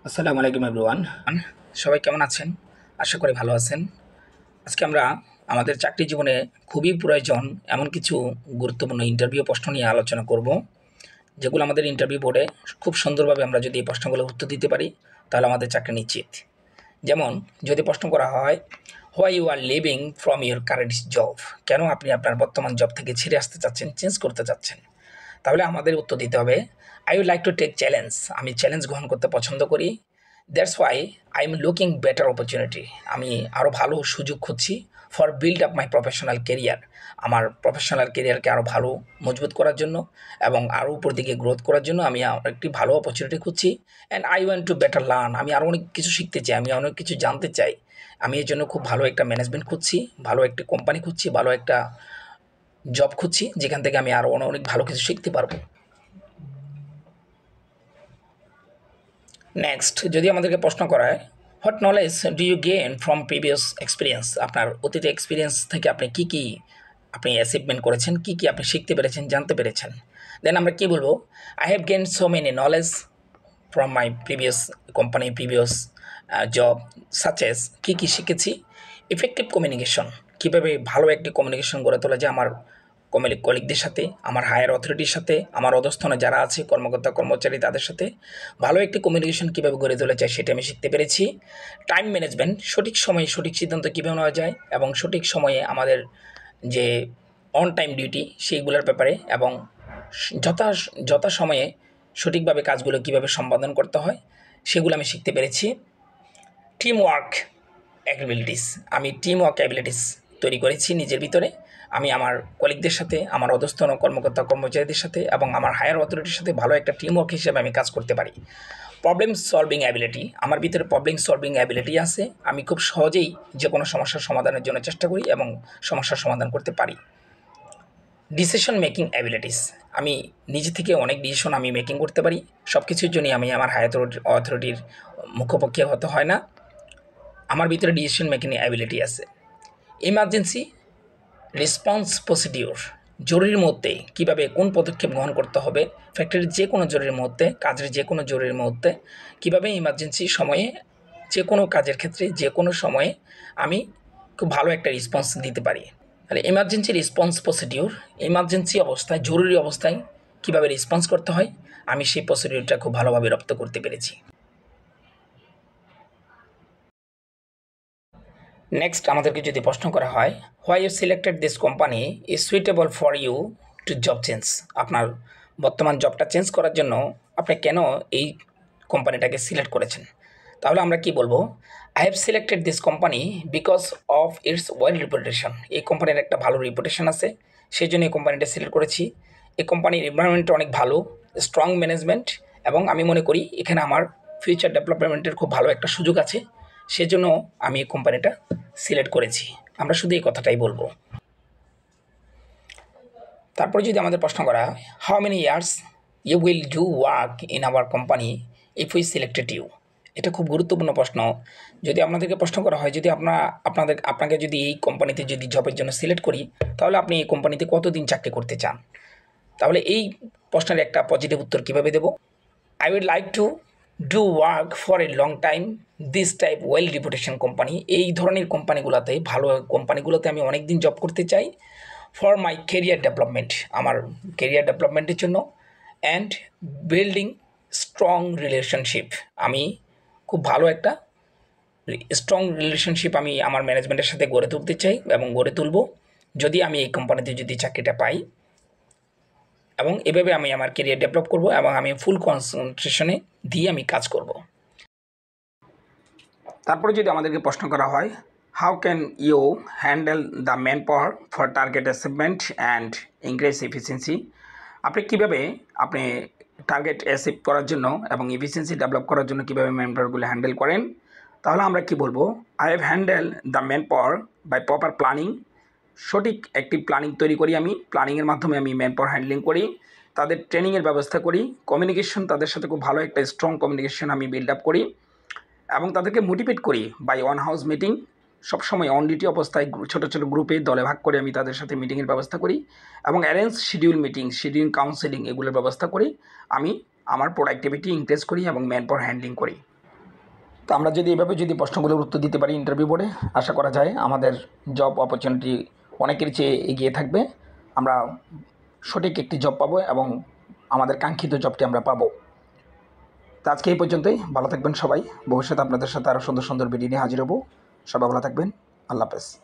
আসসালামু আলাইকুম এভরিওয়ান। সবাই কেমন আছেন? আশা করি ভালো আছেন। আজকে আমরা আমাদের চাকরি জীবনে খুবই প্রয়োজন এমন কিছু গুরুত্বপূর্ণ ইন্টারভিউ প্রশ্ন নিয়ে আলোচনা করব, যেগুলো আমাদের ইন্টারভিউ বোর্ডে খুব সুন্দরভাবে আমরা যদি এই প্রশ্নগুলোর উত্তর দিতে পারি, তাহলে আমাদের চাকরি নিশ্চিত। যেমন যদি প্রশ্ন করা হয়, why you are leaving from your current job, কেন আপনি আপনার বর্তমান জব থেকে ছেড়ে আসতে চাচ্ছেন, চেঞ্জ করতে চাচ্ছেন? তাহলে আমাদের উত্তর দিতে হবে, I would like to take challenge, আমি চ্যালেঞ্জ গ্রহণ করতে পছন্দ করি। That's why I am looking better opportunity, আমি আরও ভালো সুযোগ খুঁজছি। For build up my professional career, আমার প্রফেশনাল কেরিয়ারকে আরও ভালো মজবুত করার জন্য এবং আরও উপর দিকে গ্রোথ করার জন্য আমি একটি ভালো অপরচুনিটি খুঁজছি। And I want to better learn, আমি আরও অনেক কিছু শিখতে চাই, আমি অনেক কিছু জানতে চাই। আমি এর জন্য খুব ভালো একটা ম্যানেজমেন্ট খুঁজছি, ভালো একটি কোম্পানি খুঁজছি, ভালো একটা জব খুঁজছি, যেখান থেকে আমি আরও অনেক ভালো কিছু শিখতে পারবো। নেক্সট যদি আমাদেরকে প্রশ্ন করা হয়, what knowledge do you gain from previous experience, আপনার অতীত এক্সপিরিয়েন্স থেকে আপনি কী কী আপনি অ্যাচিভমেন্ট করেছেন, কী কী আপনি শিখতে পেরেছেন, জানতে পেরেছেন? দেন আমরা কী বলবো, I have gain so many knowledge from my previous company, previous job, such as, কী কী শিখেছি? ইফেক্টিভ কমিউনিকেশন, কীভাবে ভালো একটি কমিউনিকেশন গড়ে তোলা যায় আমার কলিগদের সাথে, আমার হায়ার অথরিটির সাথে, আমার অধস্তনে যারা আছে কর্মকর্তা কর্মচারী তাদের সাথে ভালো একটি কমিউনিকেশন কীভাবে গড়ে তোলা যায় সেটা আমি শিখতে পেরেছি। টাইম ম্যানেজমেন্ট, সঠিক সময়ে সঠিক সিদ্ধান্ত কীভাবে নেওয়া যায় এবং সঠিক সময়ে আমাদের যে অন টাইম ডিউটি সেইগুলোর ব্যাপারে এবং যথা যথা সময়ে সঠিকভাবে কাজগুলো কীভাবে সম্পাদন করতে হয় সেগুলো আমি শিখতে পেরেছি। টিম ওয়ার্ক অ্যাবিলিটিস, আমি টিম ওয়ার্ক অ্যাবিলিটিস তৈরি করেছি নিজের ভিতরে। আমি আমার কলিগদের সাথে, আমার অধস্তন কর্মকর্তা কর্মচারীদের সাথে এবং আমার হায়ার অথরিটির সাথে ভালো একটা টিম ওয়ার্ক হিসেবে আমি কাজ করতে পারি। প্রবলেম সলভিং অ্যাবিলিটি, আমার ভিতরে প্রবলেম সলভিং অ্যাবিলিটি আছে, আমি খুব সহজেই যে কোনো সমস্যার সমাধানের জন্য চেষ্টা করি এবং সমস্যার সমাধান করতে পারি। ডিসিশন মেকিং অ্যাবিলিটিস, আমি নিজে থেকে অনেক ডিসিশন আমি মেকিং করতে পারি, সব কিছুর জন্যই আমি আমার হায়ার অথরিটির মুখপক্ষে হতে হয় না, আমার ভিতরে ডিসিশন মেকিং অ্যাবিলিটি আছে। ইমার্জেন্সি রেসপন্স প্রসিডিওর, জরুরির মধ্যে কীভাবে কোন পদক্ষেপ গ্রহণ করতে হবে, ফ্যাক্টরির যে কোনো জরুরির মুহূর্তে, কাজের যে কোনো জরুরির মুহূর্তে কীভাবে ইমার্জেন্সি সময়ে যে কোনো কাজের ক্ষেত্রে যে কোনো সময়ে আমি খুব ভালো একটা রেসপন্স দিতে পারি। তাহলে এমার্জেন্সি রেসপন্স প্রসিডিওর, এমার্জেন্সি অবস্থায়, জরুরি অবস্থায় কীভাবে রেসপন্স করতে হয় আমি সেই প্রসিডিওরটা খুব ভালোভাবে রপ্ত করতে পেরেছি। নেক্সট আমাদেরকে যদি প্রশ্ন করা হয়, why you selected this company is suitable for you to job change, আপনার বর্তমান জবটা চেঞ্জ করার জন্য আপনি কেন এই কোম্পানিটাকে সিলেক্ট করেছেন? তাহলে আমরা কি বলবো, I have selected this company because of its well reputation, এই কোম্পানির একটা ভালো রিপুটেশন আছে, সেই জন্য এই কোম্পানিটা সিলেক্ট করেছি। এই কোম্পানির এনভায়রনমেন্টটা অনেক ভালো, স্ট্রং ম্যানেজমেন্ট, এবং আমি মনে করি এখানে আমার ফিউচার ডেভেলপমেন্টের খুব ভালো একটা সুযোগ আছে, সেজন্য আমি এই কোম্পানিটা সিলেক্ট করেছি। আমরা শুধু এই কথাটাই বলবো। তারপরে যদি আমাদের প্রশ্ন করা হয়, how many years you will do work in our company if we selected you, এটা খুব গুরুত্বপূর্ণ প্রশ্ন। যদি আপনাদেরকে প্রশ্ন করা হয়, যদি আপনাকে যদি এই কোম্পানিতে যদি জবের জন্য সিলেক্ট করি, তাহলে আপনি এই কোম্পানিতে কতদিন চাকরি করতে চান? তাহলে এই প্রশ্নের একটা পজিটিভ উত্তর কীভাবে দেব, I would like to do work for a long time this type well reputation company, এই ধরনের কোম্পানিগুলোতে, ভালো কোম্পানিগুলোতে আমি অনেক দিন জব করতে চাই। ফর মাই কেরিয়ার ডেভেলপমেন্ট, আমার কেরিয়ার ডেভেলপমেন্টের জন্য। অ্যান্ড বিল্ডিং স্ট্রং রিলেশনশিপ, আমি খুব ভালো একটা স্ট্রং রিলেশনশিপ আমি আমার ম্যানেজমেন্টের সাথে গড়ে তুলতে চাই এবং গড়ে তুলব যদি আমি এই কোম্পানিতে যদি চাকরিটা পাই, এবং এভাবে আমি আমার কেরিয়ার ডেভেলপ করব এবং আমি ফুল কনসেন্ট্রেশনে দিয়ে আমি কাজ করব। তারপরে যদি আমাদেরকে প্রশ্ন করা হয়, how can you handle the manpower for target achievement and increase efficiency, আপনি কীভাবে আপনি টার্গেট অ্যাচিভ করার জন্য এবং এফিসিয়েন্সি ডেভেলপ করার জন্য কীভাবে ম্যান পাওয়ারগুলো হ্যান্ডেল করেন? তাহলে আমরা কি বলবো, I have handle the manpower by proper planning, সঠিক একটি প্ল্যানিং তৈরি করি, আমি প্ল্যানিংয়ের মাধ্যমে আমি ম্যান পাওয়ার হ্যান্ডলিং করি, তাদের ট্রেনিংয়ের ব্যবস্থা করি, কমিউনিকেশন, তাদের সাথে খুব ভালো একটা স্ট্রং কমিউনিকেশন আমি বিল্ড আপ করি এবং তাদেরকে মোটিভেট করি বাই ওয়ান হাউস মিটিং, সবসময় অন ডিউটি অবস্থায় ছোটো ছোটো গ্রুপে দলে ভাগ করে আমি তাদের সাথে মিটিংয়ের ব্যবস্থা করি এবং arrange schedule meeting, schedule counselling এগুলোর ব্যবস্থা করি, আমি আমার প্রোডাক্টিভিটি ইনক্রিজ করি এবং ম্যান পাওয়ার হ্যান্ডলিং করি। তো আমরা যদি এভাবে যদি প্রশ্নগুলোর উত্তর দিতে পারি ইন্টারভিউ বোর্ডে, আশা করা যায় আমাদের জব অপরচুনিটি অনেকের চেয়ে এগিয়ে থাকবে। আমরা সঠিক একটি জব পাবো এবং আমাদের কাঙ্ক্ষিত জবটি আমরা পাবো। তো আজকে এই পর্যন্তই। ভালো থাকবেন সবাই। ভবিষ্যতে আপনাদের সাথে আরও সুন্দর সুন্দর ভিডিও নিয়ে হাজির হব। সবাই ভালো থাকবেন। আল্লাহ হাফেজ।